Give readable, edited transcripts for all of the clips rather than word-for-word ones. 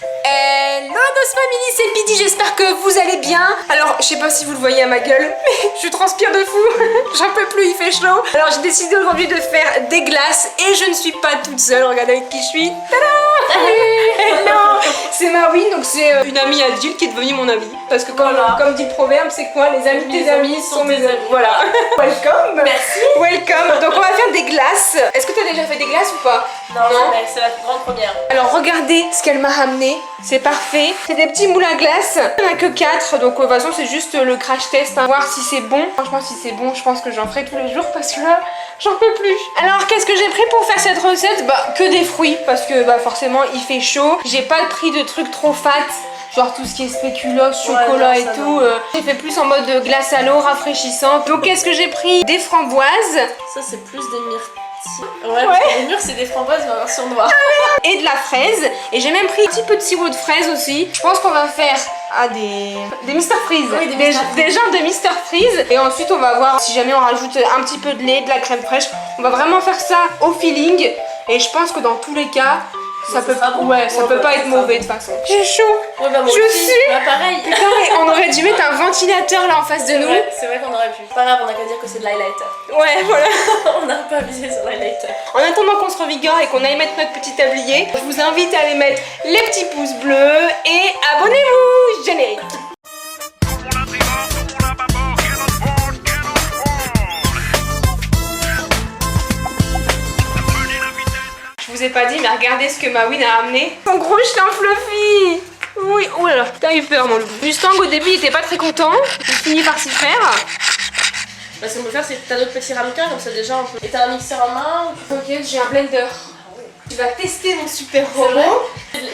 Hello Dos Family, c'est Bidi, j'espère que vous allez bien. Alors, je sais pas si vous le voyez à ma gueule, mais je transpire de fou, j'en peux plus, il fait chaud. Alors j'ai décidé aujourd'hui de faire des glaces et je ne suis pas toute seule, regardez avec qui je suis. Tada! Salut! Hello! C'est Marwin, donc c'est une amie adulte qui est devenue mon amie. Parce que comme dit le proverbe, c'est quoi? Les amis de tes amis sont mes amis. Voilà. Welcome! Merci! Welcome! Donc on va faire des glaces. Est-ce que tu as déjà fait des glaces ou pas? Non, c'est la grande première. Alors regardez ce qu'elle m'a ramené, c'est parfait. C'est des petits moules à glace, il n'y en a que 4, donc de toute façon c'est juste le crash test, hein. Voir si c'est bon. Franchement si c'est bon, je pense que j'en ferai tous les jours parce que là, j'en peux plus. Alors qu'est-ce que j'ai pris pour faire cette recette? Bah que des fruits, parce que bah forcément il fait chaud. J'ai pas pris de trucs trop fat, genre tout ce qui est spéculoos, chocolat et tout. J'ai fait plus en mode glace à l'eau, rafraîchissante. Donc qu'est-ce que j'ai pris? Des framboises. Ça c'est plus des myrtilles. Ouais, parce que les mûres c'est des framboises mais en version noire. Et de la fraise. Et j'ai même pris un petit peu de sirop de fraise aussi. Je pense qu'on va faire des Mr Freeze. Oui, des genres de Mr Freeze. Et ensuite on va voir si jamais on rajoute un petit peu de lait, de la crème fraîche. On va vraiment faire ça au feeling. Et je pense que dans tous les cas, ça peut pas être mauvais de toute façon. J'ai chaud. Ouais, bah, moi je aussi. suis. Bah, pareil. Putain, mais on aurait dû mettre un ventilateur là en face de nous. Ouais, c'est vrai qu'on aurait pu. Pas grave, on a qu'à dire que c'est de l'highlighter. Ouais, voilà. On n'a pas visé sur l'highlighter. En attendant qu'on se revigore et qu'on aille mettre notre petit tablier, je vous invite à aller mettre les petits pouces bleus et abonnez-vous. Générique. Je vous ai pas dit, mais regardez ce que Marwin a ramené. Son gros chien fluffy. Oui, oh là là, t'as eu peur mon loup. Mustang au début il était pas très content, il finit par s'y faire. Bah, ce qu'on peut faire c'est que t'as d'autres petits ramequins comme ça déjà on peut. Et t'as un mixeur en main ou... Ok, j'ai un blender. Tu vas tester mon super C'est vrai. robot.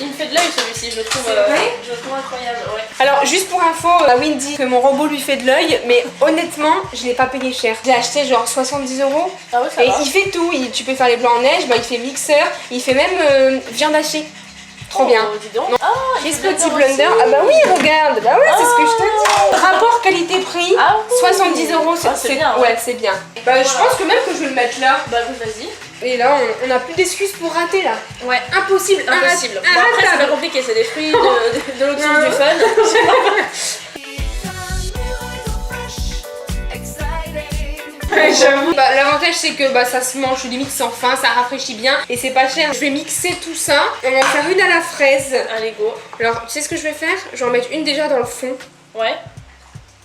Il me fait de l'œil celui-ci, je le trouve, C'est vrai je le trouve incroyable, ouais. Alors juste pour info, Marwin dit que mon robot lui fait de l'œil, mais honnêtement, je l'ai pas payé cher. Je l'ai acheté genre 70 €. Ah ouais, ça Et va. il fait tout, tu peux faire les blancs en neige, bah, il fait mixeur, il fait même viande hachée. Trop bien. Dis donc. Non. Ah, Et il ce fait petit de blender, aussi. ah bah oui, regarde, bah ouais, c'est ce que je te dis. Rapport qualité-prix, Ah oui. 70 €, c'est bien, ouais, c'est bien. Bah je pense que même que je vais le mettre là. Bah oui, vas-y. Et là, on a plus d'excuses pour rater là. Ouais. Impossible, Impossible. Bon, après c'est pas compliqué, c'est des fruits de l'autre source du fun. J'avoue. Bah, l'avantage c'est que ça se mange limite sans faim, ça rafraîchit bien et c'est pas cher. Je vais mixer tout ça. On va en faire une à la fraise. Allez, go. Alors, tu sais ce que je vais faire? Je vais en mettre une déjà dans le fond. Ouais.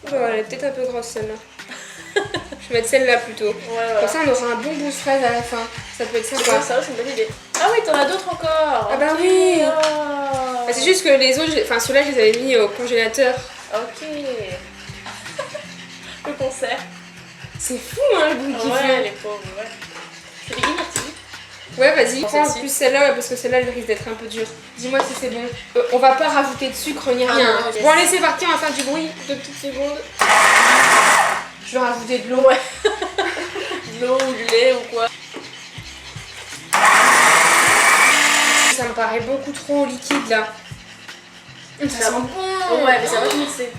Oh, elle est peut-être un peu grosse celle-là. Je vais mettre celle-là plutôt. Ouais, voilà. Comme ça, on aura un bon bout de fraise à la fin. Ça peut être C'est sympa. bien, ça, c'est une bonne idée. Ah oui, t'en as d'autres encore. Ah bah Ok. oui. Ah. Bah, c'est juste que les autres, enfin ceux-là, je les avais mis au congélateur. Ok. Le concert. C'est fou, hein, le goût qu'il Ouais, fait. les pauvres, ouais. Je fais des guillemets. Ouais, vas-y, prends en Celle-ci. plus celle-là ouais, parce que celle-là, elle risque d'être un peu dure. Dis-moi si c'est bon. On va pas rajouter de sucre ni rien. non, yes. Bon, allez, c'est parti, on va faire du bruit. 2 petites secondes. Je vais rajouter de l'eau. Ouais. De l'eau ou du lait ou quoi. Ça me paraît beaucoup trop liquide là. Ça sent bon. Ouais, mais ça va mixer.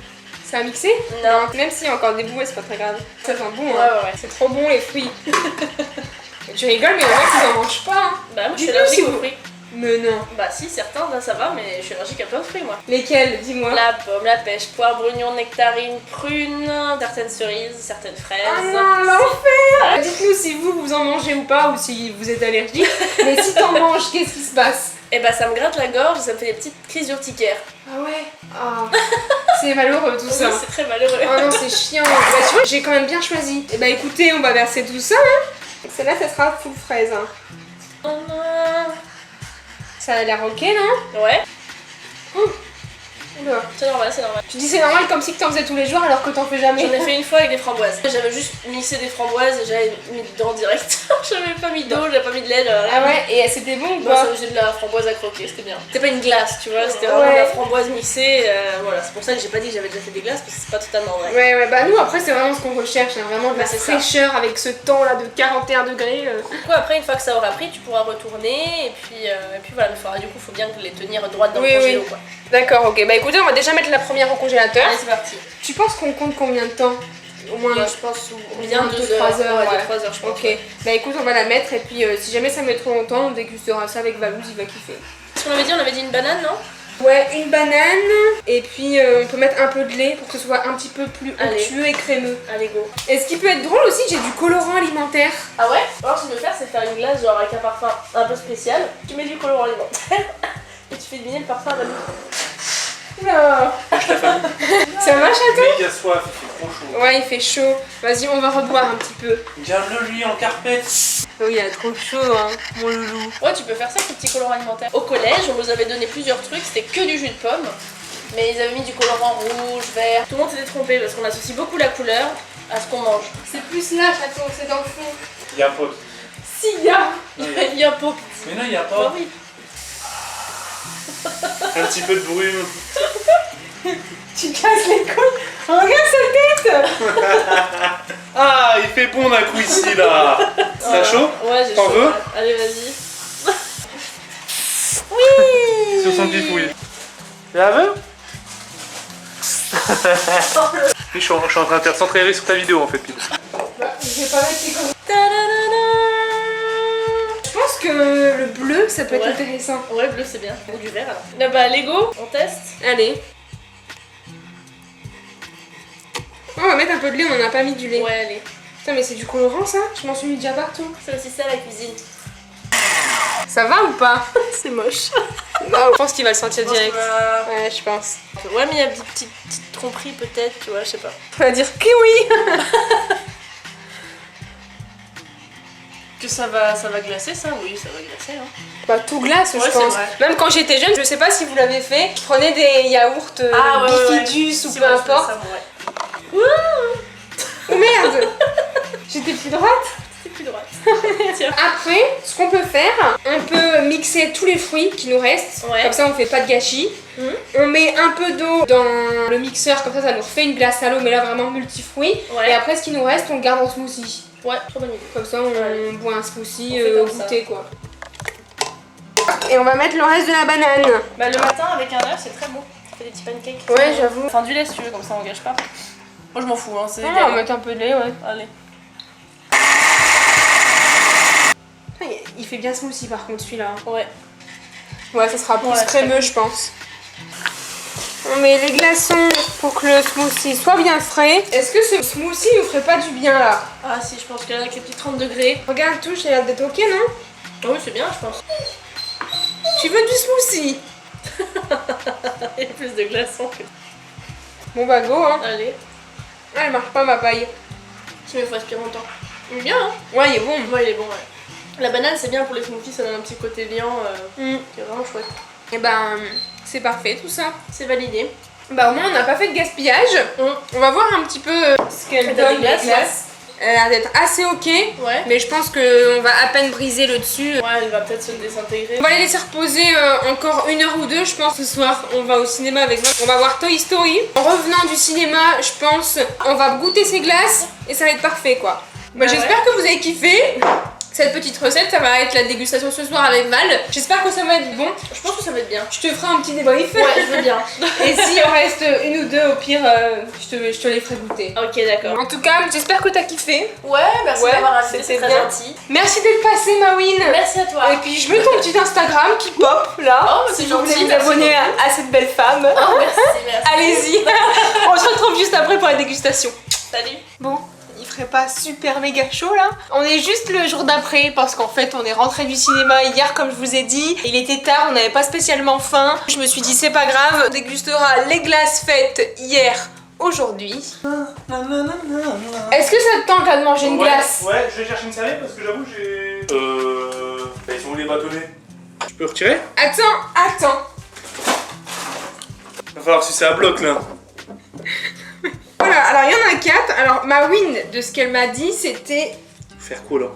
Ça a mixé? Non. Même s'il y a encore des bouées, c'est pas très grave. Ça sent bon, Ouais, hein. ouais. C'est trop bon les fruits. Tu rigoles, mais il y en a qui n'en mangent pas. Hein. Bah, moi je suis Dites-nous allergique si aux vous- fruits. Mais non. Bah, si, certains, là ça va, mais je suis allergique à plein de fruits, moi. Lesquels? Dis-moi. La pomme, la pêche, poire, brugnon, nectarine, prune, certaines cerises, certaines fraises. Ah non, l'enfer! Dites-nous si vous en mangez ou pas, ou si vous êtes allergique. Mais si t'en manges, qu'est-ce qui se passe? Et bah, ça me gratte la gorge et ça me fait des petites crises urticaires. Ah ouais? Ah. C'est malheureux tout ça. Oui, c'est très malheureux. Oh non, c'est chiant. Bah tu vois, j'ai quand même bien choisi. Et bah écoutez, on va verser tout ça. Hein. Celle-là, ça sera full fraise. Hein. Oh non. Ça a l'air ok, non? Ouais, Oh. Oula. c'est normal, c'est normal. Tu dis c'est normal comme si t'en faisais tous les jours alors que t'en fais jamais. J'en ai fait une fois avec des framboises. J'avais juste mixé des framboises et j'avais mis dedans direct. J'avais pas mis d'eau, j'avais pas mis de lait. Ah ouais, et c'était bon ou Bah, pas? ça faisait de la framboise à croquer, c'était bien. C'était pas une glace, tu vois, c'était vraiment de la framboise mixée. Voilà, c'est pour ça que j'ai pas dit que j'avais déjà fait des glaces parce que c'est pas totalement vrai. Ouais, bah nous après c'est vraiment ce qu'on recherche, hein, vraiment de la Bah, c'est ça. fraîcheur avec ce temps là de 41 degrés. Du coup, après, une fois que ça aura pris, tu pourras retourner et puis voilà, il faudra, du coup, faut bien les tenir droites dans Oui, le congélo, oui. quoi. D'accord, ok, bah écoutez, on va déjà mettre la première au congélateur. Allez, c'est parti. Tu penses qu'on compte combien de temps? Au moins Moi, je pense bien 2 2-3 heures. heures. Ouais, Ouais. 2-3 heures, je pense. Ok, bah écoute, on va la mettre et puis si jamais ça met trop longtemps, on dégustera ça avec Valouz, il va kiffer. Ce qu'on avait dit, on avait dit une banane, non? Ouais, une banane. Et puis on peut mettre un peu de lait pour que ce soit un petit peu plus onctueux et crémeux. Allez, go. Et ce qui peut être drôle aussi, j'ai du colorant alimentaire. Ah ouais? Alors ce que je veux faire, c'est faire une glace genre avec un parfum un peu spécial. Tu mets du colorant alimentaire et tu fais deviner le parfum à la Oula. Ça va, chaton? Il y a soif, il fait trop chaud. Ouais, il fait chaud. Vas-y, on va reboire un petit peu. Garde-le lui en carpette. Oh, il a trop chaud, hein, mon loulou. Ouais, tu peux faire ça avec le petit colorant alimentaire. Au collège, on nous avait donné plusieurs trucs, c'était que du jus de pomme. Mais ils avaient mis du colorant rouge, vert. Tout le monde s'était trompé parce qu'on associe beaucoup la couleur à ce qu'on mange. C'est plus là, chaton, c'est dans le fond. Il y a un pote. Si, il y a. Il y a pas. Mais non, il y a Oh pas. oui. Un petit peu de brume. Tu casses les couilles. Regarde sa tête. Ah, il fait bon d'un coup ici là. T'as chaud? Ouais, j'ai T'en chaud. veux? Ouais. Allez, vas-y. 70 fouilles. La veux? Je suis en train de faire centrer sur ta vidéo en fait, Pile. Bah, je vais pas mettre les couilles. Je pense que le bleu, ça peut être Ouais. intéressant. Ouais, bleu c'est bien. Ou du vert alors. Là bah, Lego, on teste. Allez. Oh, on va mettre un peu de lait, on en a pas mis du lait. Ouais, allez. Putain, mais c'est du colorant ça? Je m'en suis mis déjà partout. C'est aussi ça la cuisine. Ça va ou pas? C'est moche. Je pense qu'il va le sentir direct. Ouais, Ouais, je pense. mais il y a une petite tromperie peut-être, tu vois, je sais pas. On va dire kiwi. Que ça va glacer ça? Oui, ça va glacer. Hein. Bah tout glace, Ouais, je c'est pense. vrai. Même quand j'étais jeune, je sais pas si vous l'avez fait, prenez des yaourts bifidus ou peu importe. Oh merde. J'étais plus droite. C'est plus droite. Tiens. Après, ce qu'on peut faire, on peut mixer tous les fruits qui nous restent. Ouais. Comme ça, on fait pas de gâchis. Mhm. On met un peu d'eau dans le mixeur, comme ça nous refait une glace à l'eau, mais là vraiment multifruits. Ouais. Et après, ce qui nous reste, on le garde en smoothie. Ouais, trop bonne idée. Comme ça, on boit un smoothie On fait au comme ça. goûter, quoi. Et on va mettre le reste de la banane. Bah le matin avec un œuf c'est très beau. Ça fait des petits pancakes. Ouais, j'avoue. Enfin du lait si tu veux, comme ça on gâche pas. Moi je m'en fous, hein, c'est On égal. va mettre un peu de lait, ouais. Allez. Il fait bien smoothie par contre, celui-là. Ouais. Ouais, ça sera plus Ouais, crémeux, je pense. On met les glaçons pour que le smoothie soit bien frais. Est-ce que ce smoothie nous ferait pas du bien là? Ah si, je pense que là avec les petits 30 degrés. Regarde tout, j'ai l'air d'être ok, non? Ah oui, c'est bien, je pense. Tu veux du smoothie? Il y a plus de glaçons que... Bon bah go, hein. Allez. Ah, elle marche pas ma paille. Tu me faut aspirer longtemps. Il est bien, hein. Ouais, il est bon. Ouais, il est bon, ouais. La banane, c'est bien pour les smoothies, ça donne un petit côté liant Mm. qui est vraiment chouette. Et ben, c'est parfait tout ça. C'est validé. Bah au moins on n'a pas fait de gaspillage. On va voir un petit peu ce qu'elle Elle donne, donne des les glaces, glaces. Elle a l'air d'être assez ok. Ouais. Mais je pense qu'on va à peine briser le dessus. Ouais, elle va peut-être se désintégrer. On va les laisser reposer encore 1 heure ou 2, je pense. Ce soir, on va au cinéma avec moi. On va voir Toy Story. En revenant du cinéma, je pense, on va goûter ces glaces et ça va être parfait, quoi. Moi, Ah j'espère que vous avez kiffé cette petite recette. Ça va être la dégustation ce soir avec Val. J'espère que ça va être bon. Je pense que ça va être bien. Je te ferai un petit débrief. Ouais, je veux bien. Et s'il en reste 1 ou 2, au pire, je te les ferai goûter. Ok, d'accord. En tout cas, j'espère que t'as kiffé. Ouais, merci Ouais, d'avoir invité, c'est c'était très bien. gentil. Merci d'être passé, Mawin. Merci à toi. Et puis je mets ton petit Instagram qui pop là. Oh, c'est si vous voulez gentil, vous merci abonner beaucoup. à cette belle femme. Oh, merci, merci. Allez-y. On se retrouve juste après pour la dégustation. Salut. Bon, il ferait pas super méga chaud là. On est juste le jour d'après parce qu'en fait on est rentré du cinéma hier comme je vous ai dit. Il était tard, on n'avait pas spécialement faim. Je me suis dit c'est pas grave, on dégustera les glaces faites hier, aujourd'hui. Est-ce que ça te tente là de manger une glace? Ouais, je vais chercher une serviette parce que j'avoue j'ai... Bah, ils sont où les bâtonnets? Je peux retirer? Attends. Va falloir sucer à bloc là. Voilà, alors il y en a 4. Alors ma win de ce qu'elle m'a dit c'était... Faire quoi là?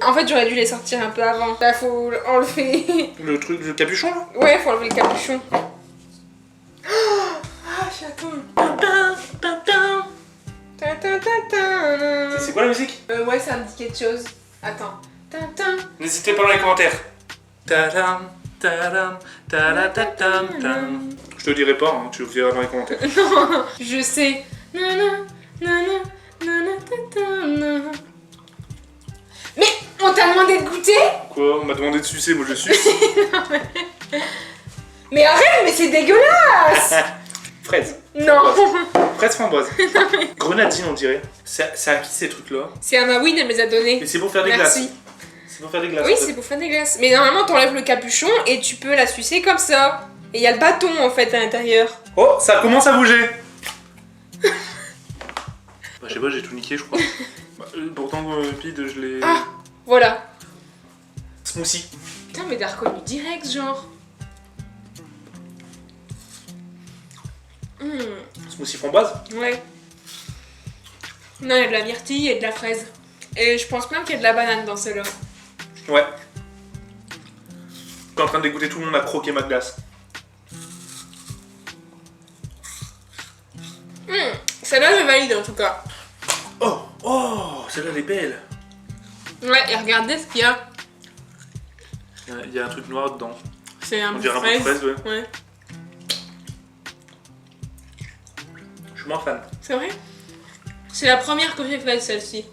En fait j'aurais dû les sortir un peu avant. Là faut enlever... Le truc, le capuchon là? Ouais, faut enlever le capuchon. Ah, chaton. C'est quoi la musique? Ouais, ça me dit quelque chose. Attends. Tintin. N'hésitez pas dans les commentaires. Tadam, tadam, tadam, tadam. Je te dirai pas, hein, tu le verras dans les commentaires. Je sais. Mais on t'a demandé de goûter? Quoi? On m'a demandé de sucer, moi je suce. Mais arrête, mais c'est dégueulasse. Fraise. Non. Fraise framboise. Grenadine, on dirait. C'est à qui ces trucs-là? C'est à Mawin, elle me les a donnés. Mais c'est pour faire des Merci. glaces. C'est pour faire des glaces. Oui, en fait. c'est pour faire des glaces. Mais normalement, t'enlèves le capuchon et tu peux la sucer comme ça. Et il y a le bâton en fait à l'intérieur. Oh, ça commence à bouger. Bah, je sais pas, j'ai tout niqué, je crois. Pourtant, Pide, je l'ai. Ah, voilà. Smoothie. Putain, mais t'as reconnu direct, genre. Smoothie framboise. Ouais. Non, il y a de la myrtille et de la fraise. Et je pense même qu'il y a de la banane dans celle-là. Ouais. Je suis en train de dégoûter tout le monde à croquer ma glace. Celle-là, je valide en tout cas. Oh, celle-là, elle est belle. Ouais, et regardez ce qu'il y a. Il y a un truc noir dedans. C'est un On peu dirait un peu de fraise, ouais. Ouais. Je suis moins fan. C'est vrai? C'est la première que j'ai faite, celle-ci.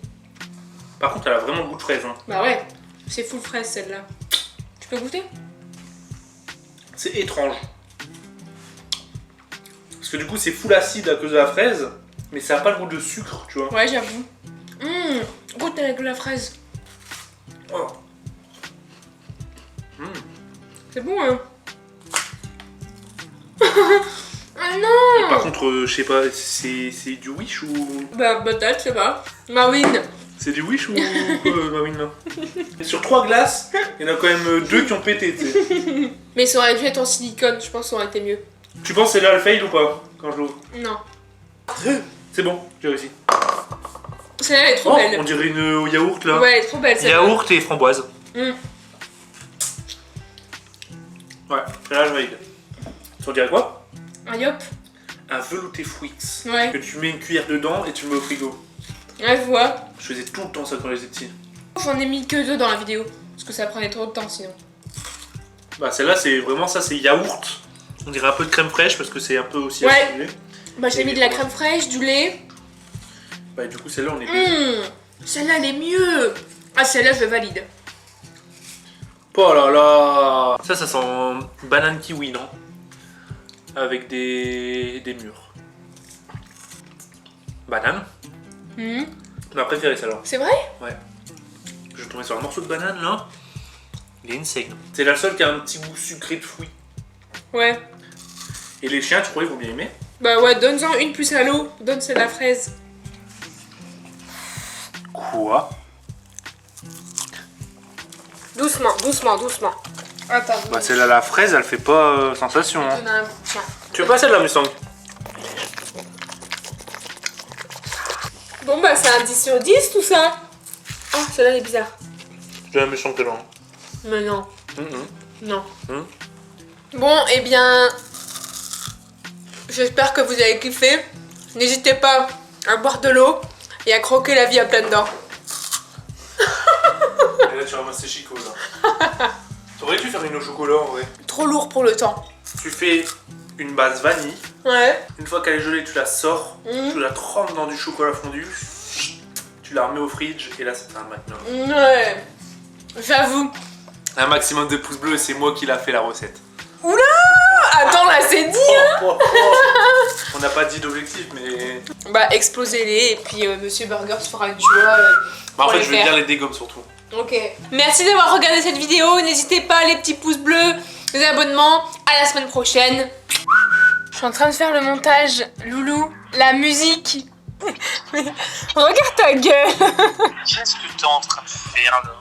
Par contre, elle a vraiment le goût de fraise. Hein. Bah ouais, c'est full fraise celle-là. Tu peux goûter? C'est étrange. Parce que du coup, c'est full acide à cause de la fraise, mais ça a pas le goût de sucre, tu vois. Ouais, j'avoue. Goûte avec de la fraise. Oh. C'est bon, hein? Ah non! Par contre, je sais pas, c'est du Wish ou... Bah peut-être, je sais pas. Mawin. C'est du Wish ou Mawin là? Sur 3 glaces, il y en a quand même 2 qui ont pété, tu sais. Mais ça aurait dû être en silicone, je pense que ça aurait été mieux. Tu penses que c'est là le fail ou pas? Quand je l'ouvre. Non. C'est bon, j'ai réussi. Celle-là elle est trop Oh, belle. on dirait une yaourt là. Ouais, elle est trop belle celle-là. Yaourt et framboise. Mm. Ouais, là je valide. Tu en dirais quoi? Un yop. Un velouté Fouix. Ouais. Que tu mets une cuillère dedans et tu le mets au frigo. Ouais, je vois. Je faisais tout le temps ça quand j'étais petit. J'en ai mis que 2 dans la vidéo. Parce que ça prenait trop de temps sinon. Bah celle-là c'est vraiment ça, c'est yaourt. On dirait un peu de crème fraîche parce que c'est un peu aussi Ouais. acidulé. Bah j'ai mis de la crème fraîche, du lait. Bah du coup celle-là on est bien. Celle-là elle est mieux. Ah celle-là je valide. Oh là là. Ça sent banane kiwi, non? Avec des mûres. Banane. Ma préférée celle-là. C'est vrai? Ouais. Je tombais sur un morceau de banane là. Il est insane. C'est la seule qui a un petit goût sucré de fruits. Ouais. Et les chiens, tu crois ils vont bien aimer? Bah ouais, donne-en une plus à l'eau. Donne celle à la fraise. Quoi? Doucement, doucement, doucement. Attends. Bah celle à la fraise, elle fait pas sensation. Hein. Donne un bout, tiens. Tu veux pas celle-là, Mustang? Bon bah c'est un 10 sur 10 tout ça. Ah celle-là elle est bizarre. Je veux un Mustang tellement. Mais non. Non. Hum. Bon, eh bien, j'espère que vous avez kiffé. N'hésitez pas à boire de l'eau et à croquer la vie à pleines dents. Et là tu ramasses tes chicots là. T'aurais dû faire une au chocolat en vrai. Trop lourd pour le temps. Tu fais une base vanille. Ouais. Une fois qu'elle est gelée, tu la sors. Tu la trempes dans du chocolat fondu. Tu la remets au fridge et là c'est un magnum. Ouais. J'avoue. Un maximum de pouces bleus et c'est moi qui l'a fait la recette. Oula! Attends là c'est dit hein. On n'a pas dit d'objectif mais... Bah explosez-les et puis Monsieur Burger se fera une joie. Bah, en pour fait les je vais faire. bien les dégommer surtout. Ok. Merci d'avoir regardé cette vidéo. N'hésitez pas les petits pouces bleus, les abonnements. À la semaine prochaine. Je suis en train de faire le montage, Loulou. La musique. Regarde ta gueule. Qu'est-ce que t'es en train de faire là?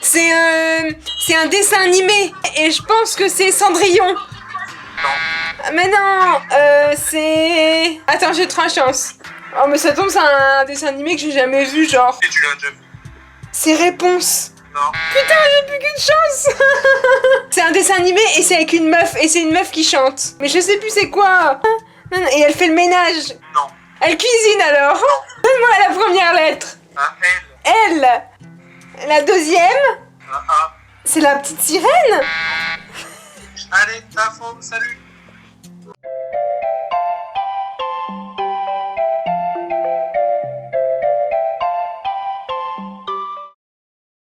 C'est un dessin animé. Et je pense que c'est Cendrillon. Non. Mais non, c'est... Attends, j'ai 3 chances. Oh mais ça tombe, c'est un dessin animé que j'ai jamais vu, genre. Et tu l'as déjà vu? C'est Réponse. Non. Putain, j'ai plus qu'une chance. C'est un dessin animé et c'est avec une meuf. Et c'est une meuf qui chante. Mais je sais plus c'est quoi. Et elle fait le ménage. Non. Elle cuisine alors. Donne-moi la première lettre. Un L. Elle. La deuxième, Un A. c'est la petite sirène. Allez, t'as faux, salut.